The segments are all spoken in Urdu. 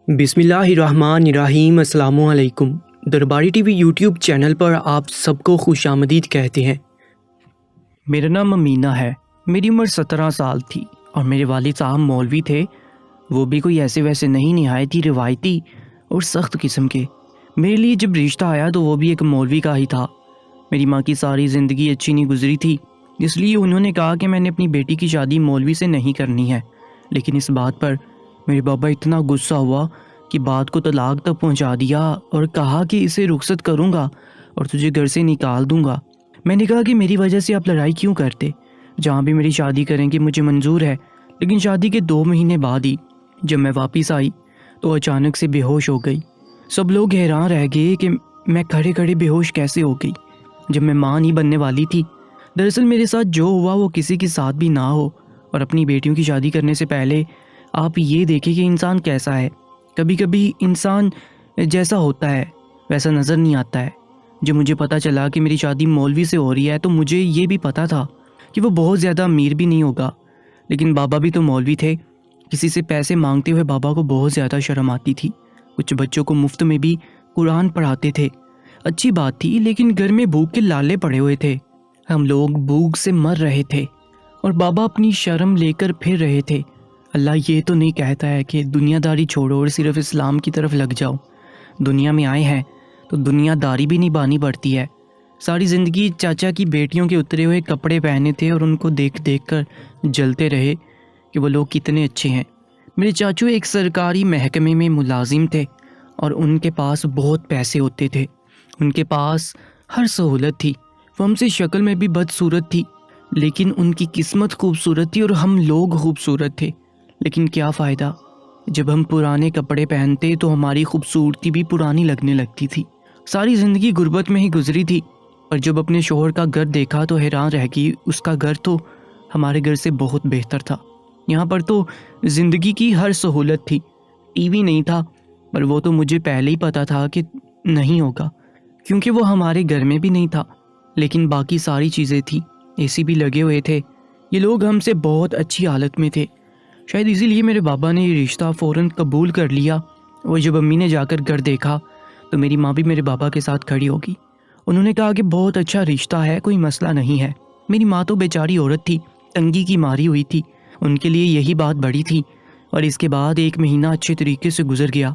بسم اللہ الرحمن الرحیم۔ السلام علیکم۔ درباری ٹی وی یوٹیوب چینل پر آپ سب کو خوش آمدید کہتے ہیں۔ میرا نام امینہ ہے۔ میری عمر 17 سال تھی اور میرے والد صاحب مولوی تھے۔ وہ بھی کوئی ایسے ویسے نہیں، نہایت ہی روایتی اور سخت قسم کے۔ میرے لیے جب رشتہ آیا تو وہ بھی ایک مولوی کا ہی تھا۔ میری ماں کی ساری زندگی اچھی نہیں گزری تھی، اس لیے انہوں نے کہا کہ میں نے اپنی بیٹی کی شادی مولوی سے نہیں کرنی ہے۔ لیکن اس بات پر میرے بابا اتنا غصہ ہوا کہ بات کو طلاق تک پہنچا دیا اور کہا کہ اسے رخصت کروں گا اور تجھے گھر سے نکال دوں گا۔ میں نے کہا کہ میری وجہ سے آپ لڑائی کیوں کرتے؟ جہاں بھی میری شادی کریں گے مجھے منظور ہے۔ لیکن شادی کے 2 مہینے بعد ہی جب میں واپس آئی تو اچانک سے بے ہوش ہو گئی۔ سب لوگ حیران رہ گئے کہ میں کھڑے کھڑے بے ہوش کیسے ہو گئی جب میں ماں نہیں بننے والی تھی۔ دراصل میرے ساتھ جو ہوا وہ کسی کے ساتھ بھی نہ ہو، اور اپنی بیٹیوں کی شادی کرنے سے پہلے آپ یہ دیکھیں کہ انسان کیسا ہے۔ کبھی کبھی انسان جیسا ہوتا ہے ویسا نظر نہیں آتا ہے۔ جب مجھے پتہ چلا کہ میری شادی مولوی سے ہو رہی ہے تو مجھے یہ بھی پتہ تھا کہ وہ بہت زیادہ امیر بھی نہیں ہوگا، لیکن بابا بھی تو مولوی تھے۔ کسی سے پیسے مانگتے ہوئے بابا کو بہت زیادہ شرم آتی تھی۔ کچھ بچوں کو مفت میں بھی قرآن پڑھاتے تھے۔ اچھی بات تھی، لیکن گھر میں بھوک کے لالے پڑے ہوئے تھے۔ ہم لوگ بھوک سے مر رہے تھے اور بابا اپنی شرم لے کر پھر رہے تھے۔ اللہ یہ تو نہیں کہتا ہے کہ دنیا داری چھوڑو اور صرف اسلام کی طرف لگ جاؤ۔ دنیا میں آئے ہیں تو دنیا داری بھی نبھانی پڑتی ہے۔ ساری زندگی چاچا کی بیٹیوں کے اترے ہوئے کپڑے پہنے تھے اور ان کو دیکھ دیکھ کر جلتے رہے کہ وہ لوگ کتنے اچھے ہیں۔ میرے چاچو ایک سرکاری محکمے میں ملازم تھے اور ان کے پاس بہت پیسے ہوتے تھے۔ ان کے پاس ہر سہولت تھی۔ وہ ہم سے شکل میں بھی بدصورت تھی، لیکن ان کی قسمت خوبصورت تھی اور ہم لوگ خوبصورت تھے۔ لیکن کیا فائدہ، جب ہم پرانے کپڑے پہنتے تو ہماری خوبصورتی بھی پرانی لگنے لگتی تھی۔ ساری زندگی غربت میں ہی گزری تھی، اور جب اپنے شوہر کا گھر دیکھا تو حیران رہ گئی۔ اس کا گھر تو ہمارے گھر سے بہت بہتر تھا۔ یہاں پر تو زندگی کی ہر سہولت تھی۔ ٹی وی نہیں تھا، پر وہ تو مجھے پہلے ہی پتا تھا کہ نہیں ہوگا، کیونکہ وہ ہمارے گھر میں بھی نہیں تھا۔ لیکن باقی ساری چیزیں تھیں، اے سی بھی لگے ہوئے تھے۔ یہ لوگ ہم سے بہت اچھی حالت میں تھے۔ شاید اسی لیے میرے بابا نے یہ رشتہ فوراً قبول کر لیا۔ اور جب امی نے جا کر گھر دیکھا تو میری ماں بھی میرے بابا کے ساتھ کھڑی ہوگی۔ انہوں نے کہا کہ بہت اچھا رشتہ ہے، کوئی مسئلہ نہیں ہے۔ میری ماں تو بیچاری عورت تھی، تنگی کی ماری ہوئی تھی۔ ان کے لیے یہی بات بڑی تھی۔ اور اس کے بعد 1 مہینہ اچھے طریقے سے گزر گیا۔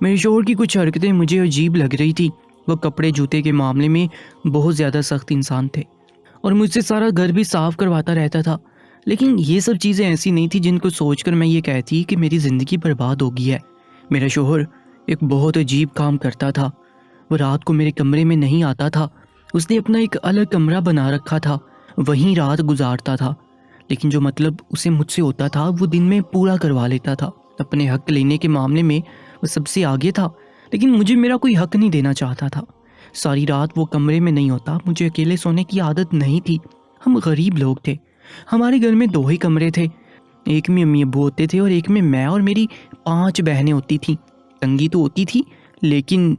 میرے شوہر کی کچھ حرکتیں مجھے عجیب لگ رہی تھی۔ وہ کپڑے جوتے کے معاملے میں بہت زیادہ سخت انسان تھے اور مجھ سے سارا گھر بھی صاف کرواتا رہتا تھا۔ لیکن یہ سب چیزیں ایسی نہیں تھی جن کو سوچ کر میں یہ کہتی کہ میری زندگی برباد ہو گئی ہے۔ میرا شوہر ایک بہت عجیب کام کرتا تھا۔ وہ رات کو میرے کمرے میں نہیں آتا تھا۔ اس نے اپنا ایک الگ کمرہ بنا رکھا تھا، وہیں رات گزارتا تھا۔ لیکن جو مطلب اسے مجھ سے ہوتا تھا وہ دن میں پورا کروا لیتا تھا۔ اپنے حق لینے کے معاملے میں وہ سب سے آگے تھا، لیکن مجھے میرا کوئی حق نہیں دینا چاہتا تھا۔ ساری رات وہ کمرے میں نہیں ہوتا۔ مجھے اکیلے سونے کی عادت نہیں تھی۔ ہم غریب لوگ تھے۔ ہمارے گھر میں 2 ہی کمرے تھے، ایک میں امی ابو ہوتے تھے اور ایک میں اور میری 5 بہنیں ہوتی تھیں۔ تنگی تو ہوتی تھی، لیکن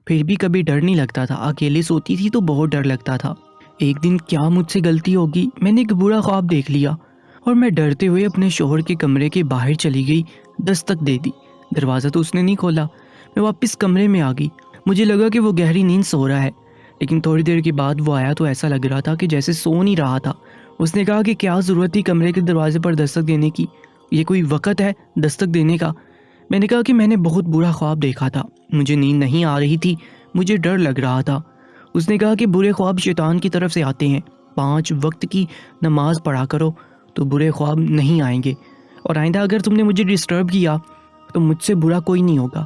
پھر بھی کبھی ڈر نہیں لگتا تھا۔ اکیلے سوتی تھی تو بہت ڈر لگتا تھا۔ ایک دن کیا مجھ سے غلطی ہوگی، میں نے ایک برا خواب دیکھ لیا اور میں ڈرتے ہوئے اپنے شوہر کے کمرے کے باہر چلی گئی۔ دستک دے دی، دروازہ تو اس نے نہیں کھولا۔ میں واپس کمرے میں آ گئی۔ مجھے لگا کہ وہ گہری نیند سو رہا ہے، لیکن تھوڑی دیر کے بعد وہ آیا تو ایسا لگ رہا تھا کہ جیسے سو نہیں رہا تھا۔ اس نے کہا کہ کیا ضرورت تھی کمرے کے دروازے پر دستک دینے کی، یہ کوئی وقت ہے دستک دینے کا؟ میں نے کہا کہ میں نے بہت برا خواب دیکھا تھا، مجھے نیند نہیں آ رہی تھی، مجھے ڈر لگ رہا تھا۔ اس نے کہا کہ برے خواب شیطان کی طرف سے آتے ہیں، 5 وقت کی نماز پڑھا کرو تو برے خواب نہیں آئیں گے، اور آئندہ اگر تم نے مجھے ڈسٹرب کیا تو مجھ سے برا کوئی نہیں ہوگا۔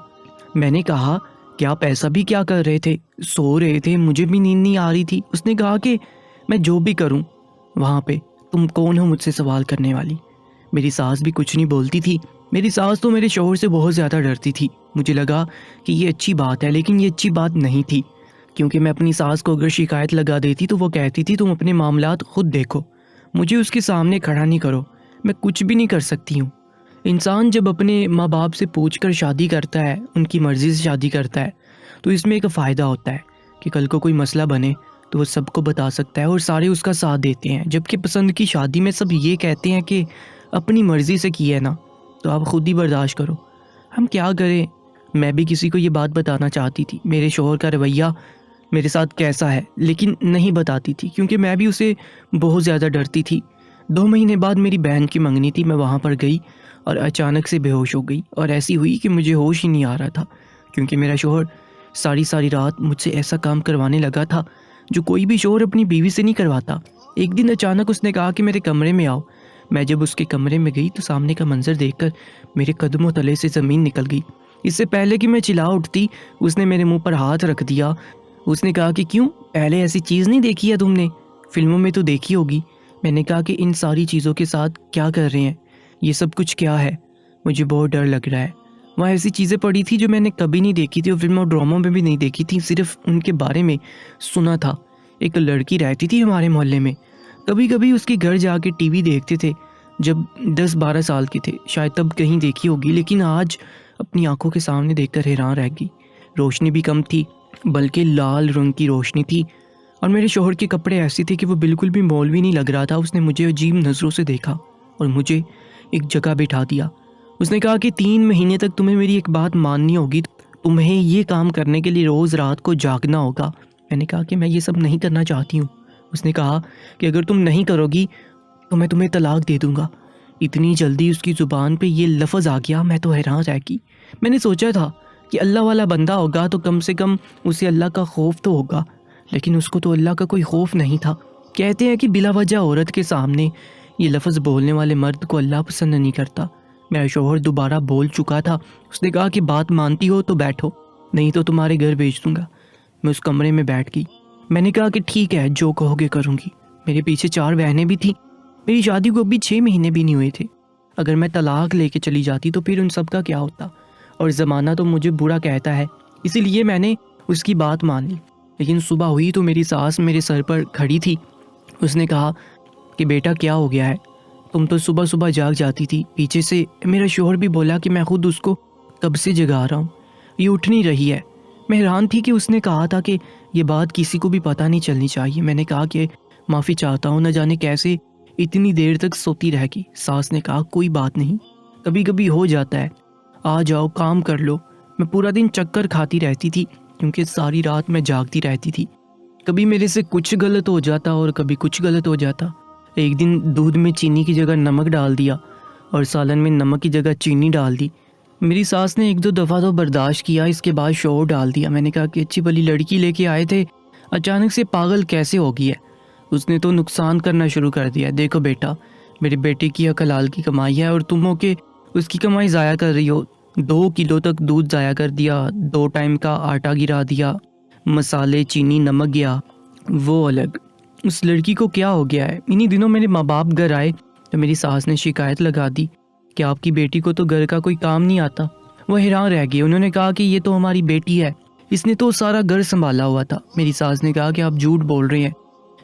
میں نے کہا کہ آپ ایسا بھی کیا کر رہے تھے؟ سو رہے تھے، مجھے بھی نیند نہیں آ رہی تھی۔ اس نے کہا کہ میں جو بھی کروں وہاں پہ تم کون ہو مجھ سے سوال کرنے والی؟ میری ساس بھی کچھ نہیں بولتی تھی۔ میری ساس تو میرے شوہر سے بہت زیادہ ڈرتی تھی۔ مجھے لگا کہ یہ اچھی بات ہے، لیکن یہ اچھی بات نہیں تھی، کیونکہ میں اپنی ساس کو اگر شکایت لگا دیتی تو وہ کہتی تھی تم اپنے معاملات خود دیکھو، مجھے اس کے سامنے کھڑا نہیں کرو، میں کچھ بھی نہیں کر سکتی ہوں۔ انسان جب اپنے ماں باپ سے پوچھ کر شادی کرتا ہے، ان کی مرضی سے شادی کرتا ہے، تو اس میں ایک فائدہ ہوتا ہے کہ کل کو کوئی مسئلہ بنے تو وہ سب کو بتا سکتا ہے اور سارے اس کا ساتھ دیتے ہیں۔ جبکہ پسند کی شادی میں سب یہ کہتے ہیں کہ اپنی مرضی سے کی ہے نا تو آپ خود ہی برداشت کرو۔ ہم کیا کریں، میں بھی کسی کو یہ بات بتانا چاہتی تھی میرے شوہر کا رویہ میرے ساتھ کیسا ہے، لیکن نہیں بتاتی تھی کیونکہ میں بھی اسے بہت زیادہ ڈرتی تھی۔ 2 مہینے بعد میری بہن کی منگنی تھی، میں وہاں پر گئی اور اچانک سے بے ہوش ہو گئی، اور ایسی ہوئی کہ مجھے ہوش ہی نہیں آ رہا تھا کیونکہ میرا شوہر ساری رات مجھ سے ایسا کام کروانے لگا تھا جو کوئی بھی شوہر اپنی بیوی سے نہیں کرواتا۔ ایک دن اچانک اس نے کہا کہ میرے کمرے میں آؤ۔ میں جب اس کے کمرے میں گئی تو سامنے کا منظر دیکھ کر میرے قدموں تلے سے زمین نکل گئی۔ اس سے پہلے کہ میں چلا اٹھتی اس نے میرے منہ پر ہاتھ رکھ دیا۔ اس نے کہا کہ کیوں، پہلے ایسی چیز نہیں دیکھی ہے تم نے، فلموں میں تو دیکھی ہوگی۔ میں نے کہا کہ ان ساری چیزوں کے ساتھ کیا کر رہے ہیں، یہ سب کچھ کیا ہے، مجھے بہت ڈر لگ رہا ہے۔ وہاں ایسی چیزیں پڑی تھی جو میں نے کبھی نہیں دیکھی تھی اور فلموں اور ڈراموں میں بھی نہیں دیکھی تھی، صرف ان کے بارے میں سنا تھا۔ ایک لڑکی رہتی تھی ہمارے محلے میں، کبھی کبھی اس کے گھر جا کے ٹی وی دیکھتے تھے جب 10-12 سال کے تھے، شاید تب کہیں دیکھی ہوگی، لیکن آج اپنی آنکھوں کے سامنے دیکھ کر حیران رہ گئی۔ روشنی بھی کم تھی بلکہ لال رنگ کی روشنی تھی، اور میرے شوہر کے کپڑے ایسے تھے کہ وہ بالکل بھی مولوی نہیں لگ رہا تھا۔ اس نے مجھے عجیب نظروں سے دیکھا اور مجھے ایک جگہ بٹھا دیا۔ اس نے کہا کہ 3 مہینے تک تمہیں میری ایک بات ماننی ہوگی، تمہیں یہ کام کرنے کے لیے روز رات کو جاگنا ہوگا۔ میں نے کہا کہ میں یہ سب نہیں کرنا چاہتی ہوں۔ اس نے کہا کہ اگر تم نہیں کرو گی تو میں تمہیں طلاق دے دوں گا۔ اتنی جلدی اس کی زبان پہ یہ لفظ آ گیا، میں تو حیران رہ گئی۔ میں نے سوچا تھا کہ اللہ والا بندہ ہوگا تو کم سے کم اسے اللہ کا خوف تو ہوگا، لیکن اس کو تو اللہ کا کوئی خوف نہیں تھا۔ کہتے ہیں کہ بلا وجہ عورت کے سامنے یہ لفظ بولنے والے مرد کو اللہ پسند نہیں کرتا۔ میرا شوہر دوبارہ بول چکا تھا۔ اس نے کہا کہ بات مانتی ہو تو بیٹھو، نہیں تو تمہارے گھر بھیج دوں گا۔ میں اس کمرے میں بیٹھ گئی۔ میں نے کہا کہ ٹھیک ہے، جو کہو گے کروں گی۔ میرے پیچھے 4 بہنیں بھی تھیں، میری شادی کو ابھی 6 مہینے بھی نہیں ہوئے تھے۔ اگر میں طلاق لے کے چلی جاتی تو پھر ان سب کا کیا ہوتا، اور زمانہ تو مجھے برا کہتا ہے، اسی لیے میں نے اس کی بات مان لی۔ لیکن صبح ہوئی تو میری ساس میرے سر پر کھڑی تھی۔ اس نے کہا کہ بیٹا کیا ہو گیا ہے، تم تو صبح صبح جاگ جاتی تھی۔ پیچھے سے میرا شوہر بھی بولا کہ میں خود اس کو کب سے جگا رہا ہوں، یہ اٹھ نہیں رہی ہے۔ میں حیران تھی کہ اس نے کہا تھا کہ یہ بات کسی کو بھی پتہ نہیں چلنی چاہیے۔ میں نے کہا کہ معافی چاہتا ہوں، نہ جانے کیسے اتنی دیر تک سوتی رہ گئی۔ ساس نے کہا کوئی بات نہیں، کبھی کبھی ہو جاتا ہے، آ جاؤ کام کر لو۔ میں پورا دن چکر کھاتی رہتی تھی کیونکہ ساری رات میں جاگتی رہتی تھی۔ کبھی میرے سے کچھ غلط ہو جاتا اور کبھی کچھ غلط ہو جاتا۔ ایک دن دودھ میں چینی کی جگہ نمک ڈال دیا اور سالن میں نمک کی جگہ چینی ڈال دی۔ میری ساس نے 1-2 دفعہ تو برداشت کیا، اس کے بعد شور ڈال دیا۔ میں نے کہا کہ اچھی بھلی لڑکی لے کے آئے تھے، اچانک سے پاگل کیسے ہو گئی ہے؟ اس نے تو نقصان کرنا شروع کر دیا۔ دیکھو بیٹا، میرے بیٹے کی حلال کی کمائی ہے اور تم ہو کہ اس کی کمائی ضائع کر رہی ہو۔ 2 کلو تک دودھ ضائع کر دیا، 2 ٹائم کا آٹا گرا دیا، مسالے چینی نمک گیا، وہ الگ۔ اس لڑکی کو کیا ہو گیا ہے؟ انہی دنوں میرے ماں باپ گھر آئے تو میری ساس نے شکایت لگا دی کہ آپ کی بیٹی کو تو گھر کا کوئی کام نہیں آتا۔ وہ حیران رہ گئی، انہوں نے کہا کہ یہ تو ہماری بیٹی ہے، اس نے تو سارا گھر سنبھالا ہوا تھا۔ میری ساس نے کہا کہ آپ جھوٹ بول رہے ہیں،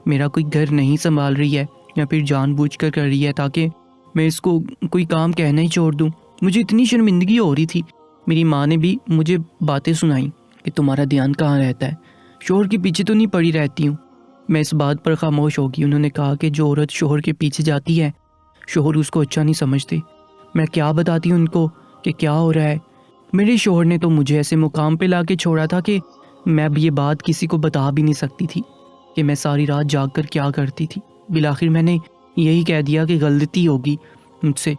میرا کوئی گھر نہیں سنبھال رہی ہے، یا پھر جان بوجھ کر کر رہی ہے تاکہ میں اس کو کوئی کام کہنا ہی چھوڑ دوں۔ مجھے اتنی شرمندگی ہو رہی تھی۔ میری ماں نے بھی مجھے باتیں سنائیں کہ تمہارا دھیان کہاں رہتا ہے، شوہر کے پیچھے تو نہیں پڑی رہتی ہوں۔ میں اس بات پر خاموش ہو گئی۔ انہوں نے کہا کہ جو عورت شوہر کے پیچھے جاتی ہے شوہر اس کو اچھا نہیں سمجھتے۔ میں کیا بتاتی ان کو کہ کیا ہو رہا ہے؟ میرے شوہر نے تو مجھے ایسے مقام پہ لا کے چھوڑا تھا کہ میں اب یہ بات کسی کو بتا بھی نہیں سکتی تھی کہ میں ساری رات جاگ کر کیا کرتی تھی۔ بالآخر میں نے یہی کہہ دیا کہ غلطی ہوگی مجھ سے،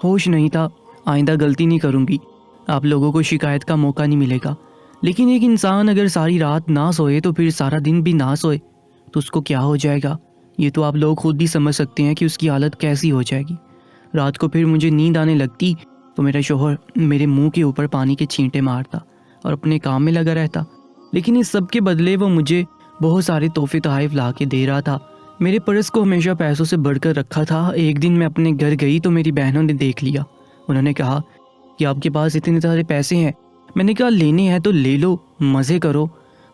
ہوش نہیں تھا، آئندہ غلطی نہیں کروں گی، آپ لوگوں کو شکایت کا موقع نہیں ملے گا۔ لیکن ایک انسان اگر ساری رات نہ سوئے تو پھر سارا دن بھی نہ سوئے تو اس کو کیا ہو جائے گا؟ یہ تو آپ لوگ خود بھی سمجھ سکتے ہیں کہ اس کی حالت کیسی ہو جائے گی۔ رات کو پھر مجھے نیند آنے لگتی تو میرا شوہر میرے منہ کے اوپر پانی کے چھینٹے مارتا اور اپنے کام میں لگا رہتا، لیکن اس سب کے بدلے وہ مجھے بہت سارے تحفے تحائف لا کے دے رہا تھا۔ میرے پرس کو ہمیشہ پیسوں سے بڑھ کر رکھا تھا۔ ایک دن میں اپنے گھر گئی تو میری بہنوں نے دیکھ لیا۔ انہوں نے کہا کہ آپ کے پاس اتنے سارے پیسے ہیں۔ میں نے کہا لینے ہیں تو لے لو، مزے کرو،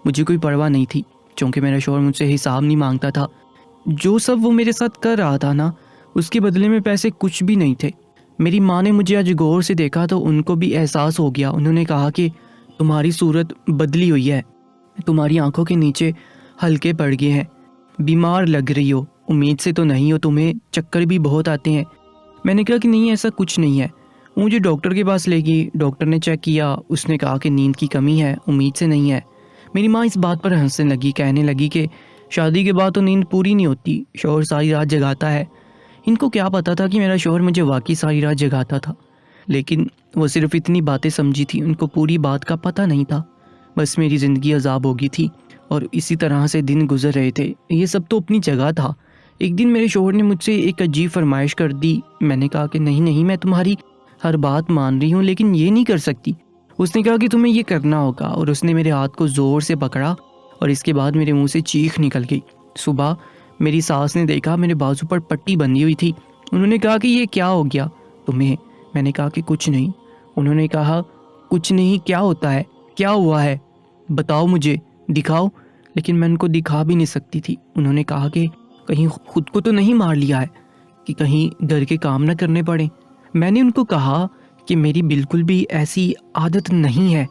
مجھے کوئی پرواہ نہیں تھی، چونکہ میرا شوہر مجھ سے حساب نہیں مانگتا تھا۔ جو سب وہ میرے ساتھ کر رہا تھا نا، اس کے بدلے میں پیسے کچھ بھی نہیں تھے۔ میری ماں نے مجھے آج غور سے دیکھا تو ان کو بھی احساس ہو گیا۔ انہوں نے کہا کہ تمہاری صورت بدلی ہوئی ہے، تمہاری آنکھوں کے نیچے ہلکے پڑ گئے ہیں، بیمار لگ رہی ہو، امید سے تو نہیں ہو، تمہیں چکر بھی بہت آتے ہیں۔ میں نے کہا کہ نہیں، ایسا کچھ نہیں ہے۔ وہ مجھے ڈاکٹر کے پاس لے گئی. ڈاکٹر نے چیک کیا, اس نے کہا کہ نیند کی کمی ہے, امید سے نہیں ہے. میری ماں اس بات پر ہنسنے لگی, کہنے لگی کہ شادی کے بعد تو نیند پوری نہیں ہوتی, شوہر ساری رات جگاتا ہے. ان کو کیا پتا تھا کہ میرا شوہر مجھے واقعی ساری رات جگاتا تھا, لیکن وہ صرف اتنی باتیں سمجھی تھی, ان کو پوری بات کا پتہ نہیں تھا. بس میری زندگی عذاب ہو گئی تھی اور اسی طرح سے دن گزر رہے تھے. یہ سب تو اپنی جگہ تھا. ایک دن میرے شوہر نے مجھ سے ایک عجیب فرمائش کر دی. میں نے کہا کہ نہیں, میں تمہاری ہر بات مان رہی ہوں, لیکن یہ نہیں کر سکتی. اس نے کہا کہ تمہیں یہ کرنا ہوگا, اور اس نے میرے ہاتھ کو زور سے پکڑا اور اس کے بعد میرے منہ سے چیخ نکل گئی. صبح میری ساس نے دیکھا میرے بازو پر پٹی بندھی ہوئی تھی. انہوں نے کہا کہ یہ کیا ہو گیا تمہیں؟ میں نے کہا کہ کچھ نہیں. انہوں نے کہا کچھ نہیں کیا ہوتا ہے, کیا ہوا ہے, بتاؤ مجھے, دکھاؤ. لیکن میں ان کو دکھا بھی نہیں سکتی تھی. انہوں نے کہا کہ کہیں خود کو تو نہیں مار لیا ہے کہ کہیں گھر کے کام نہ کرنے پڑے. میں نے ان کو کہا کہ میری بالکل بھی ایسی عادت نہیں ہے,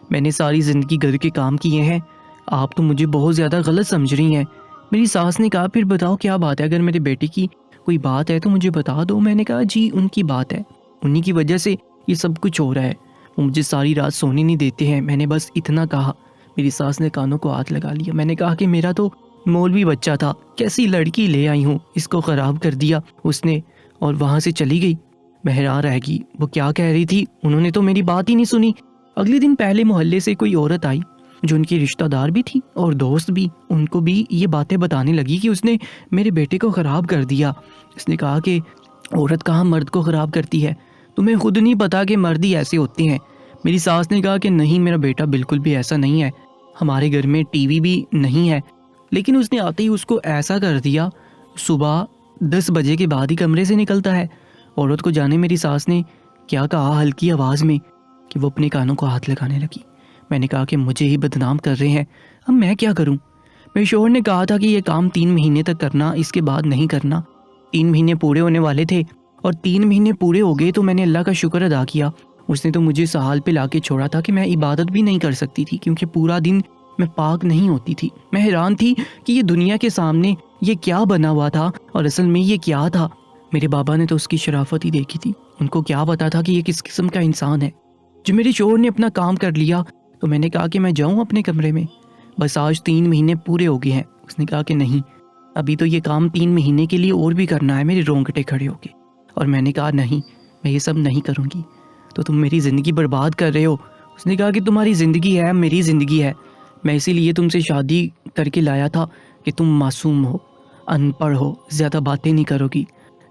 میں نے ساری زندگی گھر کے کام کیے ہیں, آپ تو مجھے بہت زیادہ غلط سمجھ رہی ہیں. میری ساس نے کہا پھر بتاؤ کیا بات ہے, اگر میرے بیٹے کی کوئی بات ہے تو مجھے بتا دو. میں نے کہا جی ان کی بات ہے, انہی کی وجہ سے یہ سب کچھ ہو رہا ہے, وہ مجھے ساری رات سونے نہیں دیتے ہیں. میں نے بس اتنا کہا. میری ساس نے کانوں کو ہاتھ لگا لیا. میں نے کہا کہ میرا تو مولوی بچہ تھا, کیسی لڑکی لے آئی ہوں, اس کو خراب کر دیا اس نے, اور وہاں سے چلی گئی. میں حیران رہ گئی, وہ کیا کہہ رہی تھی, انہوں نے تو میری بات ہی نہیں سنی. اگلے دن پہلے محلے سے کوئی عورت آئی جو ان کی رشتہ دار بھی تھی اور دوست بھی. ان کو بھی یہ باتیں بتانے لگی کہ اس نے میرے بیٹے کو خراب کر دیا. اس نے کہا کہ عورت کہاں مرد کو خراب کرتی ہے, تمہیں خود نہیں پتا کہ مرد ہی ایسے ہوتے ہیں. میری ساس نے کہا کہ نہیں, میرا بیٹا بالکل بھی ایسا نہیں ہے, ہمارے گھر میں ٹی وی بھی نہیں ہے. لیکن اس نے آتے ہی اس کو ایسا کر دیا, صبح 10 بجے کے بعد ہی کمرے سے نکلتا ہے. عورت کو جانے میری ساس نے کیا کہا ہلکی آواز میں کہ وہ اپنے کانوں کو ہاتھ لگانے لگی. میں نے کہا کہ مجھے ہی بدنام کر رہے ہیں, اب میں کیا کروں. میرے شوہر نے کہا تھا کہ یہ کام 3 مہینے تک کرنا, اس کے بعد نہیں کرنا. 3 مہینے پورے ہونے والے تھے اور 3 مہینے پورے ہو گئے تو میں نے اللہ کا شکر ادا کیا. اس نے تو مجھے اس حال پہ لا کے چھوڑا تھا کہ میں عبادت بھی نہیں کر سکتی تھی, کیونکہ پورا دن میں پاک نہیں ہوتی تھی. میں حیران تھی کہ یہ دنیا کے سامنے یہ کیا بنا ہوا تھا اور اصل میں یہ کیا تھا. میرے بابا نے تو اس کی شرافت ہی دیکھی تھی, ان کو کیا پتا تھا کہ یہ کس قسم کا انسان ہے. جو میرے شوہر نے اپنا کام کر لیا تو میں نے کہا کہ میں جاؤں اپنے کمرے میں, بس آج 3 مہینے پورے ہو گئے ہیں. اس نے کہا کہ نہیں, ابھی تو یہ کام 3 مہینے کے لیے اور بھی کرنا ہے. میرے رونگٹے کھڑے ہو گئے اور میں نے کہا نہیں, میں یہ سب نہیں کروں گی, تو تم میری زندگی برباد کر رہے ہو. اس نے کہا کہ تمہاری زندگی ہے, میری زندگی ہے, میں اسی لیے تم سے شادی کر کے لایا تھا کہ تم معصوم ہو, ان پڑھ ہو, زیادہ باتیں نہیں کرو گی,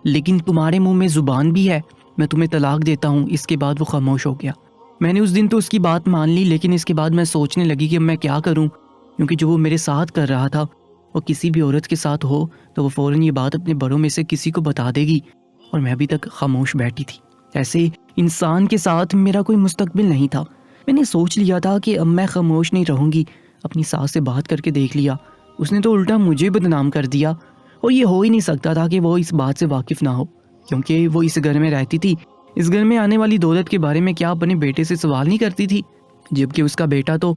لیکن تمہارے منہ میں زبان بھی ہے, میں تمہیں طلاق دیتا ہوں. اس کے بعد وہ خاموش ہو گیا. میں نے اس دن تو اس کی بات مان لی, لیکن اس کے بعد میں سوچنے لگی کہ میں کیا کروں, کیونکہ جو وہ میرے ساتھ کر رہا تھا وہ کسی بھی عورت کے ساتھ ہو تو وہ فوراً یہ بات اپنے بڑوں میں سے کسی کو بتا دے گی, اور میں ابھی تک خاموش بیٹھی تھی. ایسے انسان کے ساتھ میرا کوئی مستقبل نہیں تھا. میں نے سوچ لیا تھا کہ اب میں خاموش نہیں رہوں گی. اپنی ساس سے بات کر کے دیکھ لیا, اس نے تو الٹا مجھے بدنام کر دیا, اور یہ ہو ہی نہیں سکتا تھا کہ وہ اس بات سے واقف نہ ہو, کیونکہ وہ اس گھر میں رہتی تھی. اس گھر میں آنے والی دولت کے بارے میں کیا اپنے بیٹے سے سوال نہیں کرتی تھی, جبکہ اس کا بیٹا تو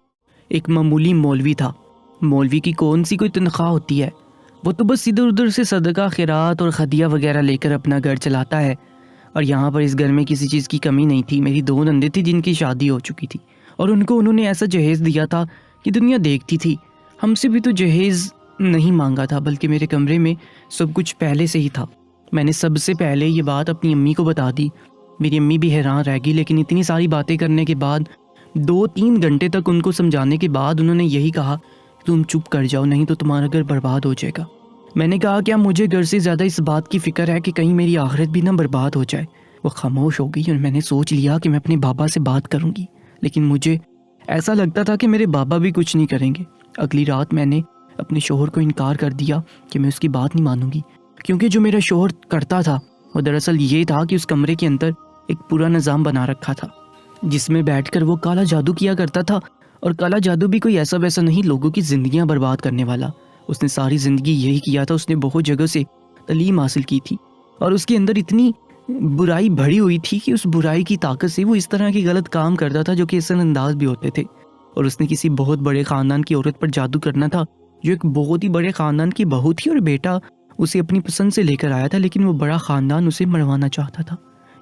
ایک معمولی مولوی تھا. مولوی کی کون سی کوئی تنخواہ ہوتی ہے, وہ تو بس ادھر ادھر سے صدقہ خیرات اور خدیہ وغیرہ لے کر اپنا گھر چلاتا ہے. اور یہاں پر اس گھر میں کسی چیز کی کمی نہیں تھی. میری 2 نندیں تھیں جن کی شادی ہو چکی تھی, اور ان کو انہوں نے ایسا جہیز دیا تھا کہ دنیا دیکھتی تھی. ہم سے بھی تو جہیز نہیں مانگا تھا, بلکہ میرے کمرے میں سب کچھ پہلے سے ہی تھا. میں نے سب سے پہلے یہ بات اپنی امی کو بتا دی. میری امی بھی حیران رہ گئی, لیکن اتنی ساری باتیں کرنے کے بعد 2-3 گھنٹے تک ان کو سمجھانے کے بعد انہوں نے یہی کہا تم چپ کر جاؤ, نہیں تو تمہارا گھر برباد ہو جائے گا. میں نے کہا کیا مجھے گھر سے زیادہ اس بات کی فکر ہے کہ کہیں میری آخرت بھی نہ برباد ہو جائے. وہ خاموش ہو گئی اور میں نے سوچ لیا کہ میں اپنے بابا سے بات کروں گی, لیکن مجھے ایسا لگتا تھا کہ میرے بابا بھی کچھ نہیں کریں گے. اگلی رات میں نے اپنے شوہر کو انکار کر دیا کہ میں اس کی بات نہیں مانوں گی, کیونکہ جو میرا شوہر کرتا تھا وہ دراصل یہ تھا کہ اس کمرے کے اندر ایک پورا نظام بنا رکھا تھا جس میں بیٹھ کر وہ کالا جادو کیا کرتا تھا. اور کالا جادو بھی کوئی ایسا ویسا نہیں, لوگوں کی زندگیاں برباد کرنے والا. اس نے ساری زندگی یہی کیا تھا. اس نے بہت جگہ سے تعلیم حاصل کی تھی اور اس کے اندر اتنی برائی بھری ہوئی تھی کہ اس برائی کی طاقت سے وہ اس طرح کے غلط کام کرتا تھا جو کہ اثر انداز بھی ہوتے تھے. اور اس نے کسی بہت بڑے خاندان کی عورت پر جادو کرنا تھا جو ایک بہت ہی بڑے خاندان کی بہو تھی, اور بیٹا اسے اپنی پسند سے لے کر آیا تھا, لیکن وہ بڑا خاندان اسے مروانا چاہتا تھا.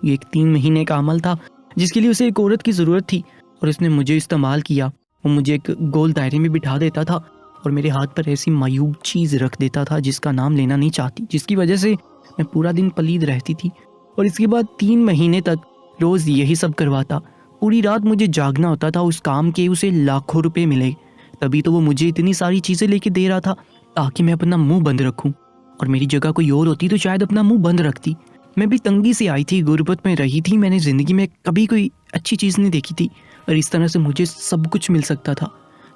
یہ ایک 3 مہینے کا عمل تھا جس کے لیے اسے ایک عورت کی ضرورت تھی، اور اس نے مجھے استعمال کیا۔ وہ مجھے ایک گول دائرے میں بٹھا دیتا تھا اور میرے ہاتھ پر ایسی معیوب چیز رکھ دیتا تھا جس کا نام لینا نہیں چاہتی، جس کی وجہ سے میں پورا دن پلید رہتی تھی۔ اور اس کے بعد 3 مہینے تک روز یہی سب کرواتا۔ پوری رات مجھے جاگنا ہوتا تھا اس کام کے اسے لاکھوں روپے ملے، تبھی تو وہ مجھے اتنی ساری چیزیں لے کے دے رہا تھا تاکہ میں اپنا منہ بند رکھوں، اور میری جگہ کوئی اور ہوتی تو شاید اپنا منہ بند رکھتی۔ میں بھی تنگی سے آئی تھی، غربت میں رہی تھی، میں نے زندگی میں کبھی کوئی اچھی چیز نہیں دیکھی تھی، اور اس طرح سے مجھے سب کچھ مل سکتا تھا۔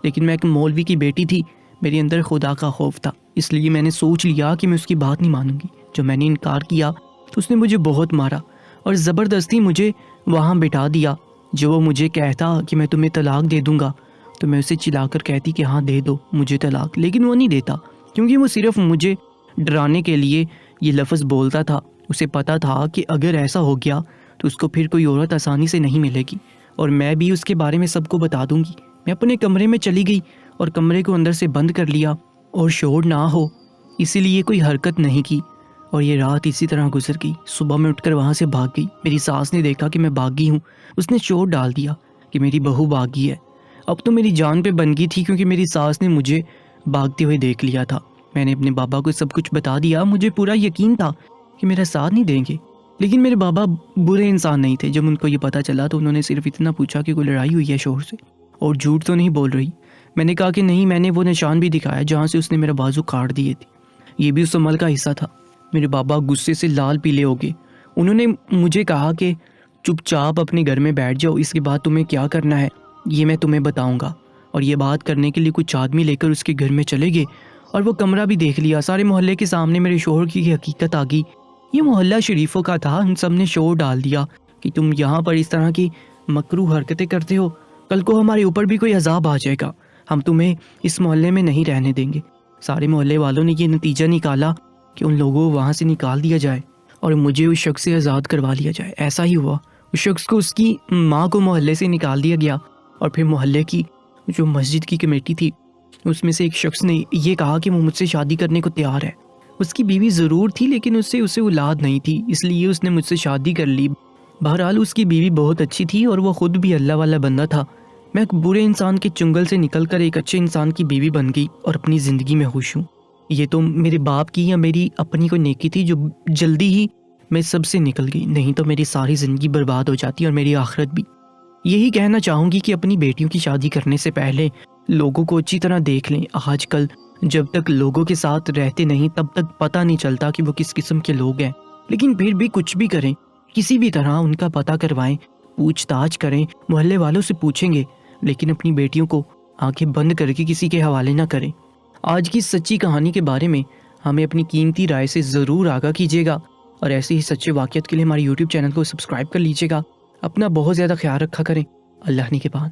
لیکن میں ایک مولوی کی بیٹی تھی، میرے اندر خدا کا خوف تھا، اس لیے میں نے سوچ لیا کہ میں اس کی بات نہیں مانوں گی۔ جب میں نے انکار کیا تو اس نے مجھے بہت مارا اور زبردستی مجھے وہاں بٹھا دیا۔ جو وہ مجھے کہتا کہ میں تمہیں طلاق دے دوں گا تو میں اسے چلا کر کہتی کہ ہاں دے دو مجھے طلاق، لیکن وہ نہیں دیتا، کیونکہ وہ صرف مجھے ڈرانے کے لیے یہ لفظ بولتا تھا۔ اسے پتا تھا کہ اگر ایسا ہو گیا تو اس کو پھر کوئی عورت آسانی سے نہیں ملے گی، اور میں بھی اس کے بارے میں سب کو بتا دوں گی۔ میں اپنے کمرے میں چلی گئی اور کمرے کو اندر سے بند کر لیا اور شور نہ ہو اسی لیے کوئی حرکت نہیں کی، اور یہ رات اسی طرح گزر گئی۔ صبح میں اٹھ کر وہاں سے بھاگ گئی۔ میری ساس نے دیکھا کہ میں بھاگی ہوں، اس نے شور ڈال دیا کہ میری بہو بھاگی ہے۔ اب تو میری جان پہ بن گئی تھی، کیونکہ میری ساس نے مجھے بھاگتے ہوئے دیکھ لیا تھا۔ میں نے اپنے بابا کو سب کچھ بتا دیا۔ مجھے پورا یقین تھا کہ میرا ساتھ نہیں دیں گے، لیکن میرے بابا برے انسان نہیں تھے۔ جب ان کو یہ پتا چلا تو انہوں نے صرف اتنا پوچھا کہ کوئی لڑائی ہوئی ہے شوہر سے، اور جھوٹ تو نہیں بول رہی۔ میں نے کہا کہ نہیں، میں نے وہ نشان بھی دکھایا جہاں سے اس نے میرا بازو کاٹ دیے تھے، یہ بھی اس عمل کا حصہ تھا۔ میرے بابا غصے سے لال پیلے ہو گئے۔ انہوں نے مجھے کہا کہ چپ چاپ اپنے گھر میں بیٹھ جاؤ، اس کے بعد تمہیں کیا کرنا ہے یہ میں تمہیں بتاؤں گا۔ اور یہ بات کرنے کے لیے کچھ آدمی لے کر اس کے گھر میں چلے گئے، اور وہ کمرہ بھی دیکھ لیا۔ سارے محلے کے سامنے میرے شوہر کی حقیقت آ گئی۔ یہ محلہ شریفوں کا تھا، ان سب نے شور ڈال دیا کہ تم یہاں پر اس طرح کی مکروہ حرکتیں کرتے ہو، کل کو ہمارے اوپر بھی کوئی عذاب آ جائے گا، ہم تمہیں اس محلے میں نہیں رہنے دیں گے۔ سارے محلے والوں نے یہ نتیجہ نکالا کہ ان لوگوں کو وہاں سے نکال دیا جائے اور مجھے اس شخص سے آزاد کروا لیا جائے۔ ایسا ہی ہوا، اس شخص کو اس کی ماں کو محلے سے نکال دیا گیا، اور پھر محلے کی جو مسجد کی کمیٹی تھی اس میں سے ایک شخص نے یہ کہا کہ وہ مجھ سے شادی کرنے کو تیار ہے۔ اس کی بیوی ضرور تھی لیکن اسے اولاد نہیں تھی، اس لیے اس نے مجھ سے شادی کر لی۔ بہرحال اس کی بیوی بہت اچھی تھی اور وہ خود بھی اللہ والا بندہ تھا۔ میں ایک برے انسان کے چنگل سے نکل کر ایک اچھے انسان کی بیوی بن گئی اور اپنی زندگی میں خوش ہوں۔ یہ تو میرے باپ کی یا میری اپنی کوئی نیکی تھی جو جلدی ہی میں سب سے نکل گئی، نہیں تو میری ساری زندگی برباد ہو جاتی اور میری آخرت بھی۔ یہی کہنا چاہوں گی کہ اپنی بیٹیوں کی شادی کرنے سے پہلے لوگوں کو اچھی طرح دیکھ لیں۔ آج کل جب تک لوگوں کے ساتھ رہتے نہیں تب تک پتہ نہیں چلتا کہ وہ کس قسم کے لوگ ہیں، لیکن پھر بھی کچھ بھی کریں، کسی بھی طرح ان کا پتہ کروائیں، پوچھ تاچھ کریں، محلے والوں سے پوچھیں گے، لیکن اپنی بیٹیوں کو آنکھیں بند کر کے کسی کے حوالے نہ کریں۔ آج کی سچی کہانی کے بارے میں ہمیں اپنی قیمتی رائے سے ضرور آگاہ کیجیے گا، اور ایسے ہی سچے واقعات کے لیے ہمارے YouTube چینل کو سبسکرائب کر لیجیے گا۔ اپنا بہت زیادہ خیال رکھا کریں۔ اللہ نگہبان۔